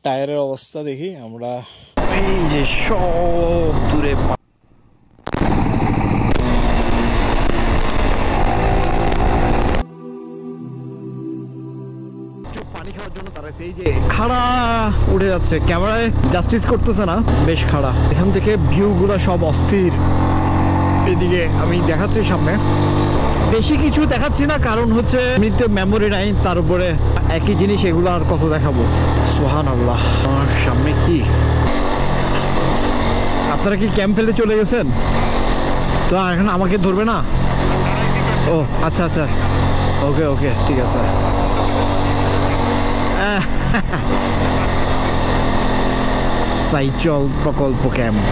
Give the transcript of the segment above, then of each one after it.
টায়ারের অবস্থা দেখি আমরা, এই যে সব দূরে পানি খাওয়ার জন্য দাঁড়াইছে। এই যে খাড়া উঠে যাচ্ছে, ক্যামেরায় জাস্টিস করতেছে না, বেশ খাড়া। এখান থেকে ভিউ গুলা সব অস্থির। এদিকে আমি দেখাচ্ছি সামনে, বেশি কিছু দেখাচ্ছি না কারণ হচ্ছে এমনিতে মেমোরি নাই, তার উপরে একই জিনিস এগুলো আর কত দেখাবো। সুবহানাল্লাহ, আমার সামনে কি, আপনারা কি ক্যাম্প ফেলে চলে গেছেন? তো এখন আমাকে ধরবে না? ও আচ্ছা আচ্ছা, ওকে ওকে, ঠিক আছে। সাইচল প্রকল্প ক্যাম্প।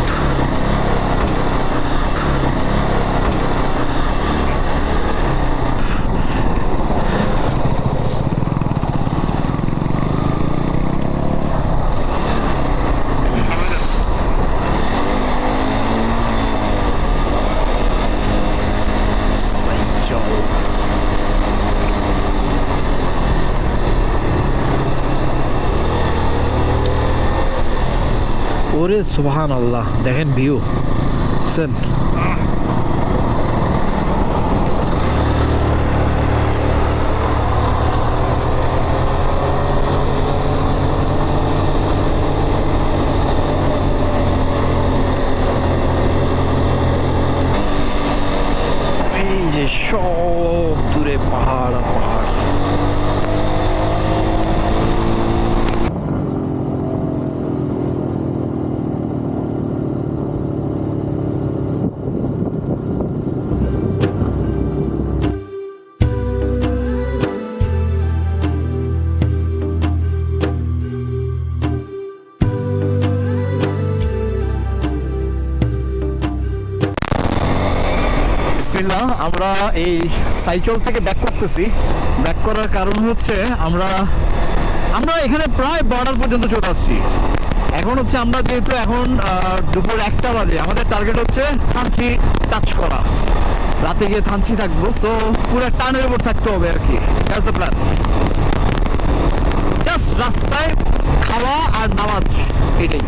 ওরে সুবহানাল্লাহ, দেখেন ভিউ বুঝছেন। এই যে সব দূরে পাহাড় আর পাহাড়। আমরা এই সাইচল থেকে ব্যাক করতেছি। ব্যাক করার কারণ হচ্ছে আমরা এখানে প্রায় বর্ডার পর্যন্ত চলে আসছি। এখন হচ্ছে আমরা যেহেতু এখন দুপুর 1টা বাজে, আমাদের টার্গেট হচ্ছে থানচি টাচ করা, রাতে গিয়ে থানচি থাকবো। সো পুরো টানের উপর থাকতে হবে আর কি, দ্যাটস দ্য প্ল্যান। জাস্ট রাস্তায় খাওয়া আর নামাজ, এটাই।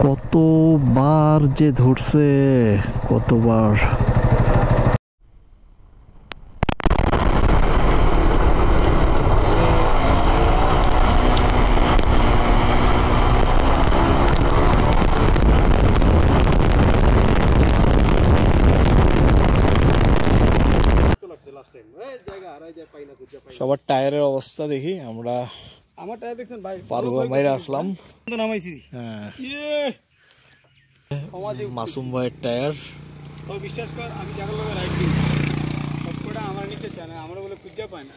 কতবার যে ধরছে, কতবার। সবার টায়ারের অবস্থা দেখি আমরা। আমার টায়ার দেখছেন ভাই, পারবো মাইরা আসলাম, নামাইছি। হ্যাঁ, মাসুম ভাইয়ের টায়ার। তো বিশ্বাস কর, আমি যাকে লোকের রাইড দিই সবকটা আমার নিতে চায় না, আমরা বলে খুঁজে পাই না।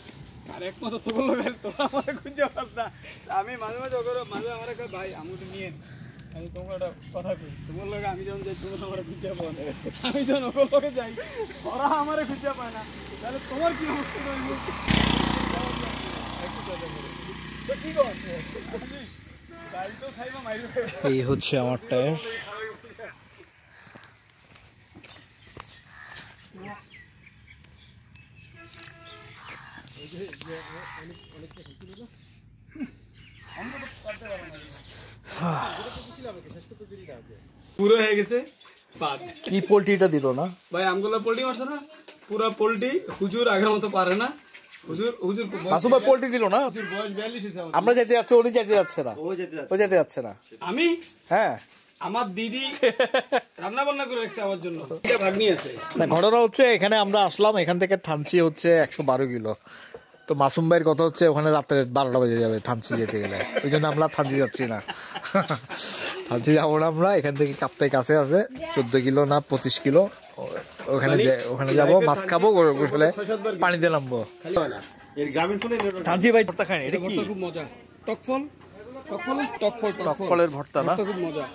আর একমাত্র তোর লোকের, তোরা আমার খুঁজে পাস না। আমি মাঝে মাঝে মাঝে আমার ভাই আমি তো নিয়ে, আমি তোমার একটা কথা কই, তোমার লোক আমি যখন যাই তোমার আমার খুঁজে পাও না, আমি যখন ওর লোকে যাই ওরা আমার খুঁজে পায় না, তাহলে তোমার কি অবস্থা? এই হচ্ছে আমার টায়ার। পুরো হয়ে গেছে। কি পোল্ট্রিটা দিল না ভাই, আমগুলো পোল্ট্রি মারছে না, পুরো পোল্ট্রি। হুজুর আগের মতো পারে না। পোল্ট্রি দিল না, আমরা যেতে যাচ্ছি, উনি যেতে যাচ্ছে না, ও যেতে যাচ্ছে না। আমি হ্যাঁ, আমার দিদি রান্না বান্না করে রাখছে আমার জন্য, ভাগ নিয়েছে। ঘটনা হচ্ছে এখানে আমরা আসলাম, এখান থেকে থানচি হচ্ছে 112 কিলো। তো মাসুম ভাইয়ের কথা হচ্ছে ওখানে রাত্রে 12টা বেজে যাবে থানচি যেতে গেলে, ওই জন্য আমরা থানচি যাচ্ছি না। থানচি যাবো না আমরা, এখান থেকে কাপ্তাই কাছে আছে, 14 কিলো না 25 কিলো। ওখানে যাবো, মাছ খাবো, গোসলে পানিতে নামবো। থানচি ভাই ভর্তা খায়নি, এটা কি? খুব মজা, টকফলের ভর্তা না, খুব মজা।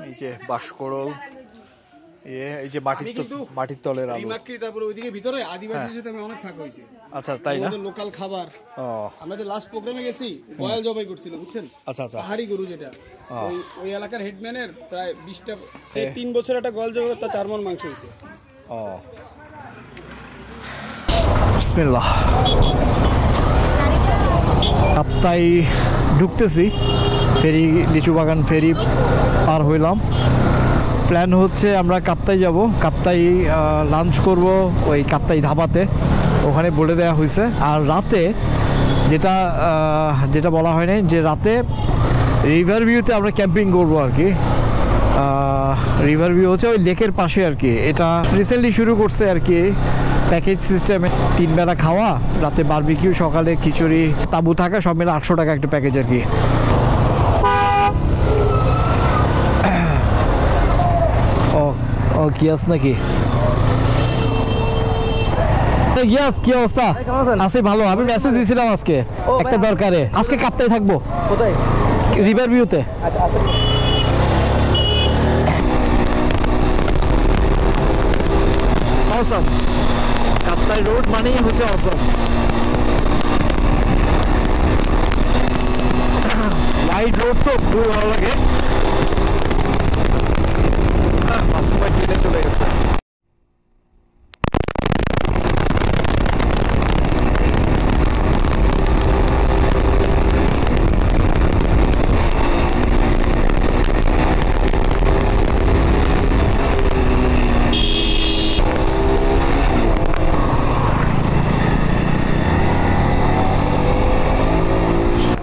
এই যে বাঁশকড়ল, এই যে মাটির তলের আলু রিমাক্রি, তারপরে ওইদিকে ভিতরে আদিবাসীর সাথে আমি অনেক থাকা হয়েছে। আচ্ছা তাই না? লোকাল খাবার। আমরা যে লাস্ট প্রোগ্রামে গেছি বয়াল জবাই করছিল বুঝছেন। আচ্ছা আচ্ছা, পাহাড়ি গরু যেটা ওই এলাকার হেডম্যানের প্রায় 20টা 3 বছর একটা গল জবাই তার 4 মণ মাংস হয়েছে। বিসমিল্লাহ। কাপ্তাই ঢুকতেছি, ফেরি লিচু বাগান ফেরি পার হইলাম। প্ল্যান হচ্ছে আমরা কাপ্তাই যাব, কাপ্তাই লাঞ্চ করব ওই কাপ্তাই ধাবাতে, ওখানে বলে দেওয়া হয়েছে। আর রাতে যেটা বলা হয় না, যে রাতে রিভার ভিউতে আমরা ক্যাম্পিং করবো আর কি। রিভার ভিউ হচ্ছে ওই লেকের পাশে আর কি। এটা রিসেন্টলি শুরু করছে আর কি, প্যাকেজ সিস্টেমে 3 বেলা খাওয়া, রাতে বারবিকিউ, সকালে খিচুড়ি, তাঁবু থাকা, সব মিলে 800 টাকা একটা প্যাকেজ আর কি। ও গিয়াস নাকি? গিয়াস, কি অবস্থা? আছি ভালো। আমি মেসেজ দিয়েছিলাম আজকে একটা দরকারে, আজকে কাপ্তাই থাকবো। কোথায়? রিভার ভিউতে। অসম, কাপ্তাই রোড মানেই হচ্ছে অসম। ওয়াইড রোড তো খুব ভালো লাগে। মাসুম ভাই ট্রেনে চলে গেছে।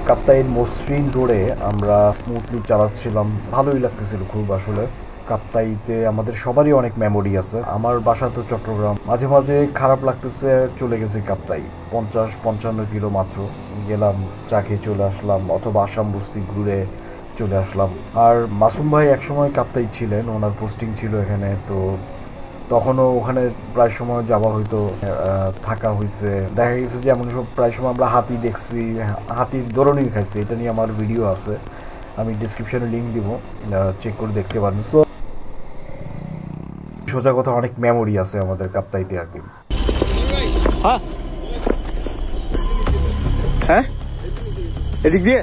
কাপ্তাইয়ের মসৃণ রোডে আমরা স্মুথলি চালাচ্ছিলাম, ভালোই লাগতেছিল খুব। আসলে কাপ্তাইতে আমাদের সবারই অনেক মেমোরি আছে। আমার বাসা তো চট্টগ্রাম, মাঝে মাঝে খারাপ লাগতেছে চলে গেছি কাপ্তাই, 50-55 কিলো মাত্র গেলাম, চা খেয়ে চলে আসলাম, অথবা আসাম বস্তি ঘুরে চলে আসলাম। আর মাসুম ভাই একসময় কাপ্তাই ছিলেন, ওনার পোস্টিং ছিল এখানে, তো তখনও ওখানে প্রায় সময় যাওয়া হয়তো, থাকা হয়েছে। দেখা গেছে যে এমন সব প্রায় সময় আমরা হাতি দেখছি, হাতির দৌড়নি খাইছি। এটা নিয়ে আমার ভিডিও আছে, আমি ডিসক্রিপশনে লিঙ্ক দিব, চেক করে দেখতে পারেন। সো সোজা কথা, অনেক মেমোরি আছে আমাদের কাপ্তাইতে আর কি। হ্যাঁ, এদিক দিয়ে।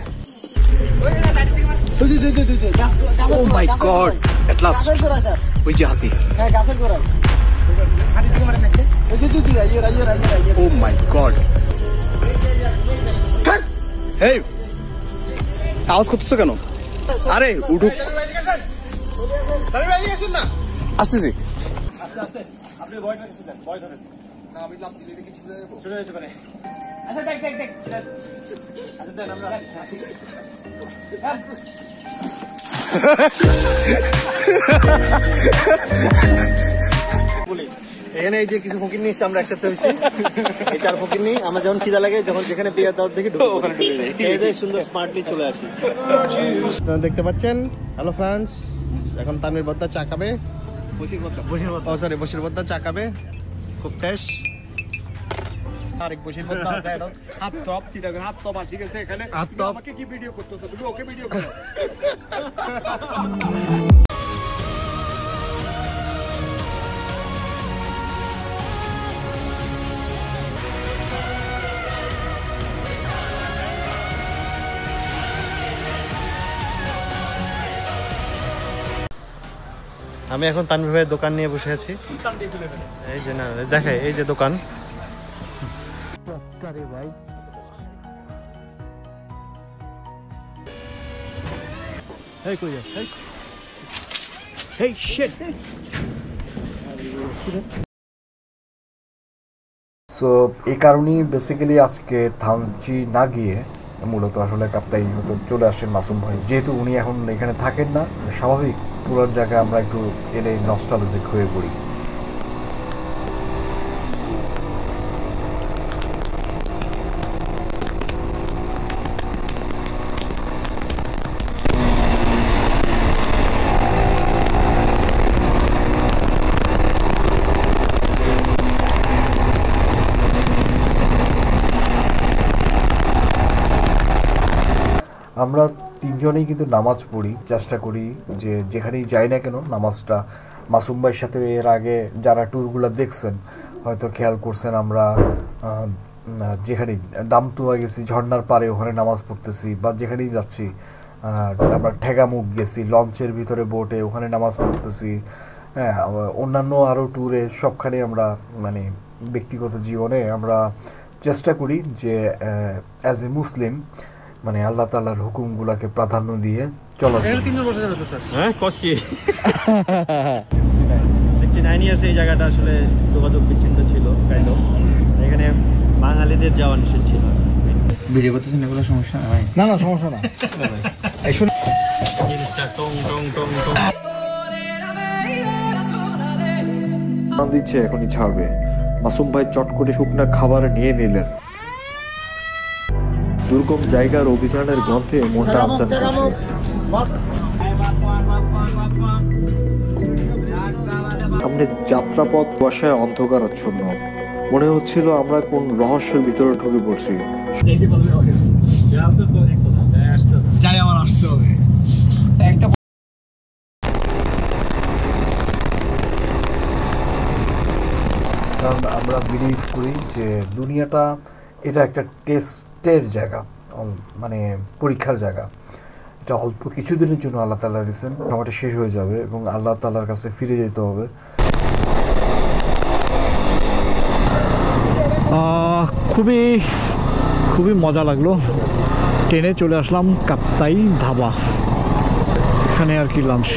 ও মাই গড, এট লাস্ট ওই যে হাতি। ও মাই গড, এই আওয়াজ করতেছো কেন? আরে উঠুক, আসতেছি। এখানে এই যে কিছু ফকির নিয়ে আমরা একসাথে হয়েছি, এই 4 ফকির নিয়ে আমরা যখন খিদা লাগে, যখন যেখানে বিয়ার দাওয়াত দেখি ওখানে ঢুকে যাই, সুন্দর স্মার্টলি চলে আসি। দেখতে পাচ্ছেন, হ্যালো ফ্রেন্ডস, এখন তানভীর বদ্দা চা খাবে, বশির বদ্দা চা খাবে, খুব ফ্রেশ। আরেক বশির বদ্দা আছে, হাত টপ চিটাগাং, হাত টপ আসি গেছে এখানে। হাত টপ আমাকে কি ভিডিও করতেছ? তুমি ওকে ভিডিও করো। আমি এখন তানভীর ভাইয়ের দোকান নিয়ে বসে আছি। এই যে না দেখাই, এই যে দোকান। ভাই সো এই কারণেই বেসিক্যালি আজকে থানচি না গিয়ে মূলত আসলে কাপ্তাই হয়তো চলে আসছেন মাসুম ভাই, যেহেতু উনি এখন এখানে থাকেন না। স্বাভাবিক, পুরান জায়গায় আমরা একটু এলে নস্টালজিক হয়ে পড়ি। আমরা 3 জনেই কিন্তু নামাজ পড়ি, চেষ্টা করি যে যেখানেই যাই না কেন নামাজটা মাসুম ভাইয়ের সাথে এর আগে যারা ট্যুরগুলো দেখছেন হয়তো খেয়াল করছেন, আমরা যেখানে দামতুয়া গেছি, ঝর্ণার পাড়ে ওখানে নামাজ পড়তেছি, বা যেখানেই যাচ্ছি, আমরা ঠেগামুখ গেছি লঞ্চের ভিতরে বোটে, ওখানে নামাজ পড়তেছি। হ্যাঁ, অন্যান্য আরও ট্যুরে সবখানে আমরা মানে ব্যক্তিগত জীবনে আমরা চেষ্টা করি যে অ্যাজ এ মুসলিম মানে আল্লাহ তাআলার হুকুমগুলোকে প্রাধান্য দিয়ে চলা। 3 বছর যাবে তো স্যার। হ্যাঁ, কষ্ট কি 69 ইয়ার্স এই জায়গাটা আসলে যোগাযোগ বিচ্ছিন্ন ছিল কাইন্ড অফ। এখানে বাঙালিদের যাওয়া নিষেধ ছিল। ভিডিও করতেছেন এগুলো সমস্যা না ভাই? না না, সমস্যা না। এই শুন জিনিসটা টং টং টং টং দিচ্ছে, এখনই ছাড়বে। মাসুম ভাই চট করে শুকনা খাবার নিয়ে নিলেন। দুর্গম জায়গার অভিযানের গন্ধে মনটা আমচান করছে। সামনে যাত্রাপথ বসায় অন্ধকারাচ্ছন্ন, মনে হচ্ছিল আমরা কোন রহস্যের ভিতরে ঢুকে পড়ছি। যাই আমার আসতে হবে একটা। কারণ আমরা বিলিভ করি যে দুনিয়াটা এটা একটা টেস্টের জায়গা, মানে পরীক্ষার জায়গা। এটা অল্প কিছুদিনের জন্য আল্লাহ তাআলা দিয়েছেন, সময়টা শেষ হয়ে যাবে এবং আল্লাহ তাআলার কাছে ফিরে যেতে হবে। খুবই মজা লাগলো। ট্রেনে চলে আসলাম কাপ্তাই ধাবা, এখানে আর কি লাঞ্চ।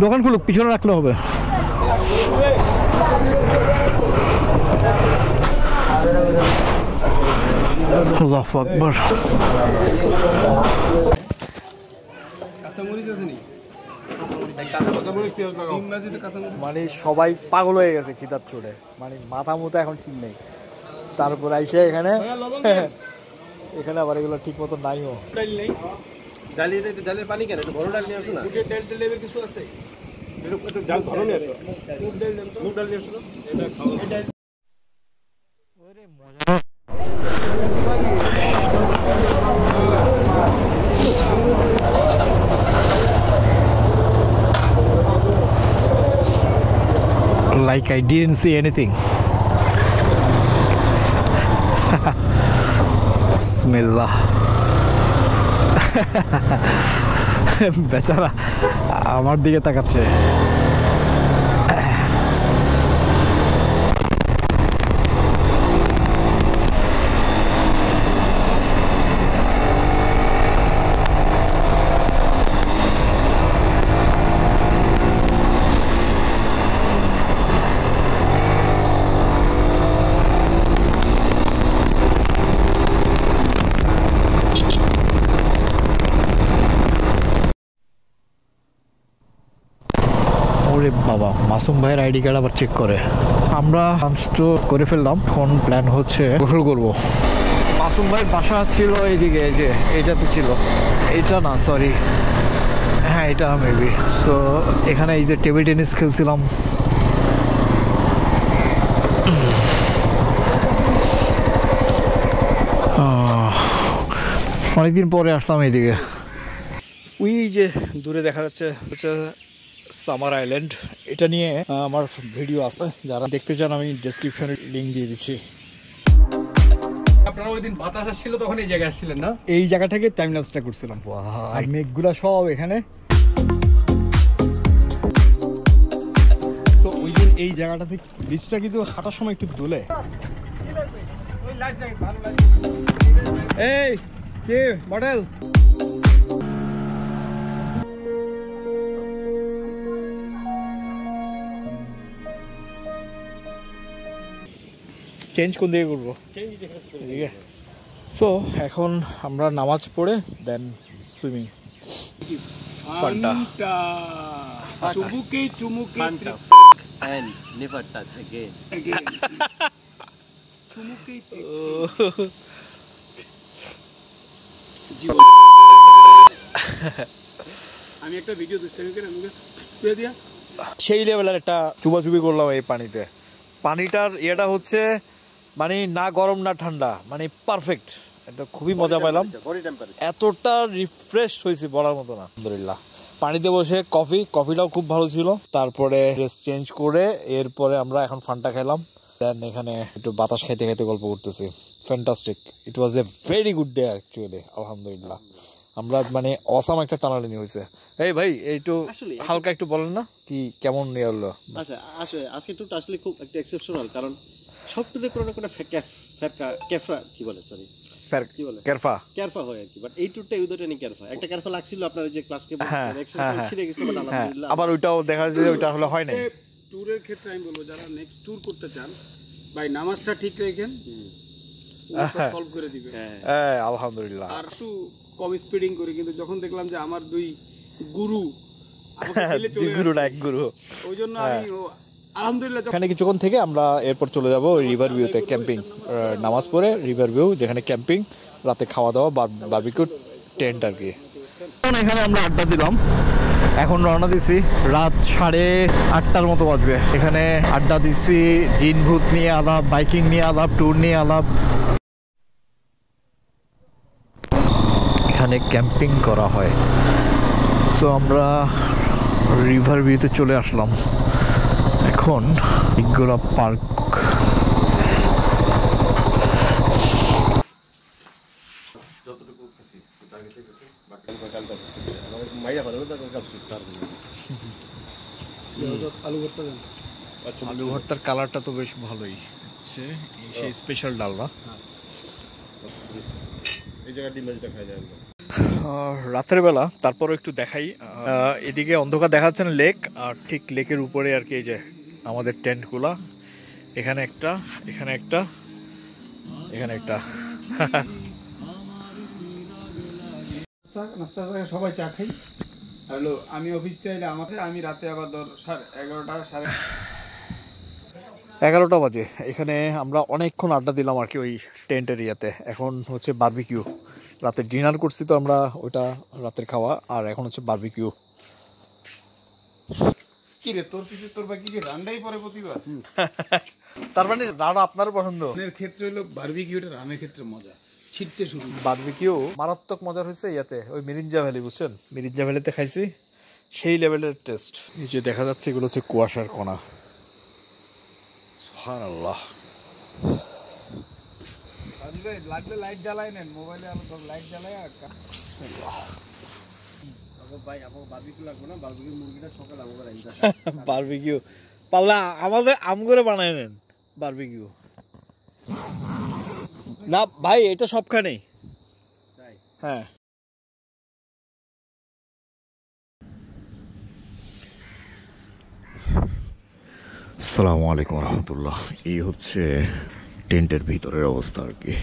দোকান খুলুক, পিছনে রাখলে হবে। আল্লাহু আকবার। মানে সবাই পাগল হয়ে গেছে খিদার চোটে, মানে মাথা মুথা এখন ঠিক নেই। তারপর আইসে এখানে এখানে আবার এগুলো ঠিক মতো নাইও। ডালের পানি কেন? বড় ডাল নিয়ে আসো না। ডাল লেভেল কিছু আছে? ডাল ভালো নিয়ে আসো। মুগ ডাল নিয়ে আসো না। এটা খাও। ওরে মজা। Like I didn't see anything. Bismillah. বেচারা আমার দিকে তাকাচ্ছে। বাবা, মাসুম ভাইয়ের আইডি কার্ড আবার চেক করে। আমরা লাঞ্চ তো করে ফেললাম, এখন প্ল্যান হচ্ছে গোসল করব। মাসুম ভাইয়ের বাসা ছিল এইদিকে, এই যে এইটাতে ছিল, এটা না সরি, হ্যাঁ এটা মেবি। সো এখানে এই যে টেবিল টেনিস খেলছিলাম। অনেকদিন পরে আসলাম এইদিকে। ওই যে দূরে দেখা যাচ্ছে হচ্ছে সামার আইল্যান্ড। এটা নিয়ে আমার ভিডিও আছে, যারা দেখতে চান আমি ডেসক্রিপশনে লিঙ্ক দিয়ে দিচ্ছি। আপনারা ওই দিন বাতাস আসছিল তখন এই জায়গায় আসছিলেন না? এই জায়গা থেকে টাইম ল্যাপসটা করছিলাম, আর মেঘগুলা সব এখানে। তো ওই দিন এই জায়গাটা থেকে বীজটা কিন্তু হাঁটার সময় একটু দোলে। এই কে মডেল? চেঞ্জ কোন দিকে করবো? এদিকে। সো এখন আমরা নামাজ পড়ে দেন সুইমিং। ফান্টা চুমুকে চুমুকে and never touch again. চুমুকে আমি একটা ভিডিও দুষ্টামি করে মুখে দিয়ে দিয়া সেই লেভেলের একটা চুবাচুবি করলাম এই পানিতে। পানিটার ইয়েটা হচ্ছে মানে না গরম না ঠান্ডা, মানে পারফেক্ট। এটা খুবই মজা পেলাম, এতটা রিফ্রেশ হয়েছে বলার মতো না। আলহামদুলিল্লাহ। পানিতে বসে কফিটাও খুব ভালো ছিল। তারপরে ড্রেস চেঞ্জ করে এরপরে আমরা এখন ফান্টা খেলাম, দেন এখানে একটু বাতাস খাইতে খাইতে গল্প করতেছি। Fantastic, it was a very good day actually. আলহামদুলিল্লাহ, আমরা মানে অসাম একটা টানাটানি হয়েছে। এই ভাই একটু হালকা একটু বলেন না কি কেমন ইয়ে হলো? আচ্ছা আসলে আজকে ট্যুরটা আসলে খুব একটা এক্সেপশনাল, কারণ সব ট্যুরে কোনো না কোনো ক্যাফরা কি বলে, সরি কি বলে, ক্যারফা হয় আর কি। বাট এই ট্যুরটা উইদাউট এনি ক্যারফা। একটা ক্যারফা লাগছিল আপনার যে ক্লাসকে ছিঁড়ে গেছিল, বাট আলহামদুলিল্লাহ আবার ওইটাও দেখা যাচ্ছে যে ওইটা আসলে হয় নাই। ট্যুরের ক্ষেত্রে আমি বলবো যারা নেক্সট ট্যুর করতে চান ভাই নামাজটা ঠিক রাখেন, সলভ করে দিবে। হ্যাঁ আলহামদুলিল্লাহ। আর একটু কম স্পিডিং করি, কিন্তু যখন দেখলাম যে আমার দুই গুরু আমাকে ফেলে চলে গুরু না এক গুরু, ওই জন্য আমি আলহামদুলিল্লাহ এখানে কিছুক্ষণ থেকে আমরা এরপর চলে যাব রিভার ভিউতে ক্যাম্পিং। নামাজ পড়ে রিভার ভিউ, যেখানে ক্যাম্পিং, রাতে খাওয়া দাওয়া, বারবিকিউ টেন্ট আর কি। এখানে আমরা আড্ডা দিলাম, এখন রওনা দিছি। রাত 8:30 মতো বাজবে। এখানে আড্ডা দিচ্ছি, জিন ভূত নিয়ে আলাপ, বাইকিং নিয়ে আলাপ, ট্যুর নিয়ে আলাপ। এখানে ক্যাম্পিং করা হয়। সো আমরা রিভার ভিউতে চলে আসলাম। এখন ইগোরা পার্ক। আলু ভর্তার কালারটা তো বেশ ভালোই, সেই স্পেশাল ডাল না। এই জায়গায় ডিমেলটা খাই যায় রাতের বেলা। তারপরও একটু দেখাই, এদিকে অন্ধকার দেখাচ্ছেন লেক, আর ঠিক লেকের উপরে আর কি এই যে আমাদের টেন্টগুলা। এখানে একটা, এখানে একটা, এখানে একটা। নাস্তা সবাই চা খাই। হ্যালো, আমি অফিস থেকে এলে আমি রাতে আবার 11টা বাজে। এখানে আমরা অনেকক্ষণ আড্ডা দিলাম আর কি ওই টেন্ট এরিয়াতে। এখন হচ্ছে বারবিকিউ, রাতে ডিনার করছি তো আমরা, ওইটা রাতের খাওয়া, আর এখন হচ্ছে বারবিকিউ। কি রে তোর কিছু তোর বাকি কি রান্নাই পরে প্রতিবার? তার মানে রান্না আপনার পছন্দ? এর ক্ষেত্রে হলো বারবিকিউটা রান্নার ক্ষেত্রে মজা ছিটতে শুরু। বারবিকিউ মারাত্মক মজার হয়েছে ইয়াতে, ওই মিরিঞ্জা ভ্যালি, বুঝছেন? মিরিঞ্জা ভ্যালিতে খাইছি, সেই লেভেলের টেস্ট। এই যে দেখা যাচ্ছে এগুলো হচ্ছে কুয়াশার কণা। সুবহানাল্লাহ। লাগলে লাইট জ্বালাই নেন, মোবাইলে লাইট জ্বালাই। আর ভাই আমার বারবিকিউ লাগবে না, বারবিকিউ মুরগিটা সকালে আমার বারবিকিউ পাল্লা আমাদের আম করে বানায় নেন বারবিকিউ। না ভাই এটা সবখানেই। হ্যাঁ আসসালামু আলাইকুম রহমতুল্লাহ। এই হচ্ছে টেন্টের ভিতরের অবস্থা আর কি।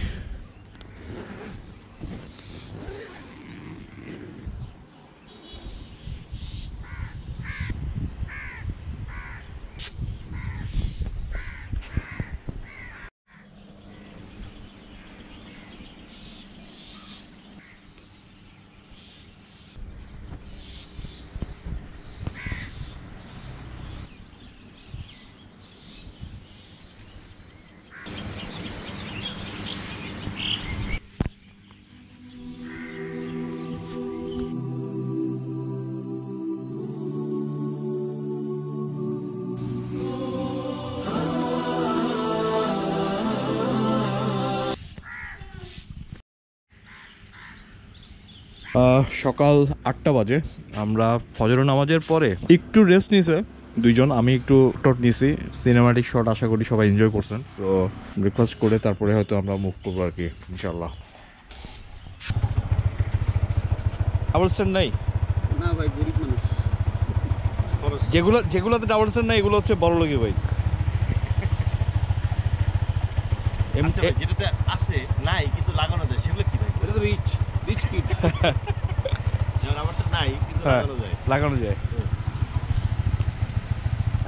সকাল 8টা বাজে। আমরা ফজর নামাজের পরে একটু রেস্ট নিয়েছে দুইজন, আমি একটু টট নিয়েছি। সিনেমাটিক শট আশা করি সবাই এনজয় করছেন। তো ব্রেকফাস্ট করে তারপরে হয়তো আমরা মুভ করবো আর কি ইনশাল্লাহ। ডাবল স্ট্যান্ড নাই না ভাই, গরিব মানুষ। যেগুলোতে ডাবল স্ট্যান্ড নাই এগুলো হচ্ছে বড় লোকের বাইক। যেটাতে আছে নাই কিন্তু লাগানো যায় সেগুলো কি ভাই? এটা তো রিচ কিড। যেমন আমারটা নাই কিন্তু লাগানো যায়।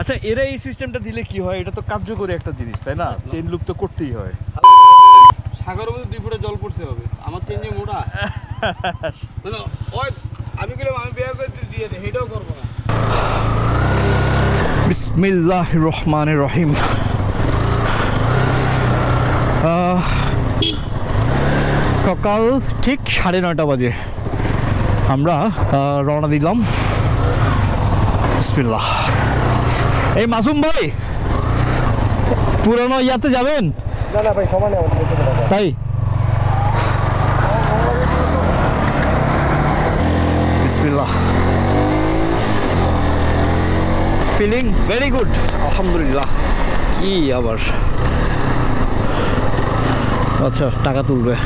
আচ্ছা এরা এই সিস্টেমটা দিলে কি হয়? এটা তো কার্যকরী একটা জিনিস, তাই না? চেইন লুপ তো করতেই হয়। সাগরের মধ্যে 2 ফুটা জল পড়ছে হবে, আমার চেঞ্জে মোটা। মানে ওই আমি গেলাম আমি বিয়ে করে দিয়ে দে এটাও করবো না। বিসমিল্লাহির রহমানির রহিম। সকাল ঠিক 9:30 বাজে আমরা রওনা দিলাম। বিসমিল্লাহ। এই মাসুম ভাই পুরানো ইয়াতে যাবেন? না না ভাই সময় নেই আমাদের। তাই বিসমিল্লাহ। ফিলিং ভেরি গুড আলহামদুলিল্লাহ। কি আবার আচ্ছা টাকা তুলবে।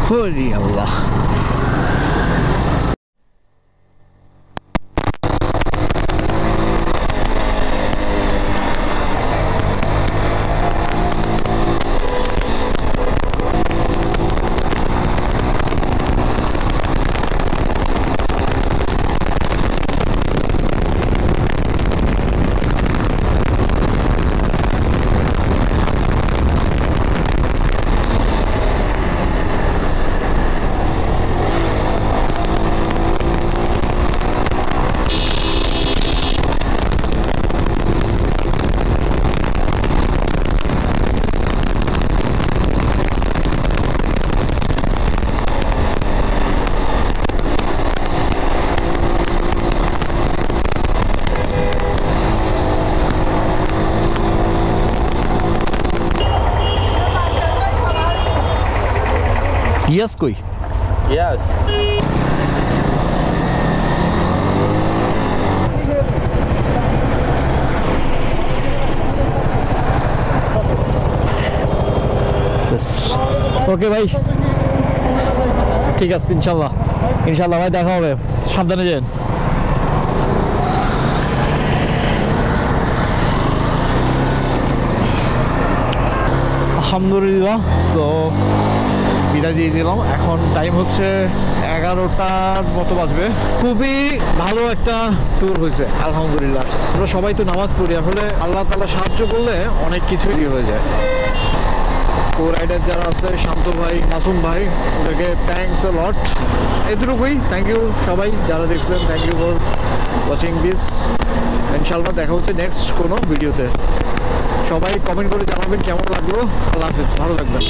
হরি আল্লাহ। Yes, koi. Yeah. ওকে ভাই ঠিক আছে ইনশাল্লাহ ইনশাল্লাহ ভাই দেখা হবে সাবধানে যান আলহামদুলিল্লাহ সো বিদায় দিয়ে দিলাম এখন টাইম হচ্ছে 11টার মতো বাজবে খুবই ভালো একটা ট্যুর হয়েছে আলহামদুলিল্লাহ আমরা সবাই তো নামাজ পড়ি আসলে আল্লাহ তাআলা সাহায্য করলে অনেক কিছুই হয়ে যায় কো রাইডার যারা আছে শান্ত ভাই মাসুম ভাই ওদেরকে থ্যাঙ্কস আ লট এতটুকুই থ্যাংক ইউ সবাই যারা দেখছেন thank you for watching this ইনশাআল্লাহ দেখা হচ্ছে নেক্সট কোনো ভিডিওতে সবাই কমেন্ট করে জানাবেন কেমন লাগলো আল্লাহ হাফেজ ভালো থাকবেন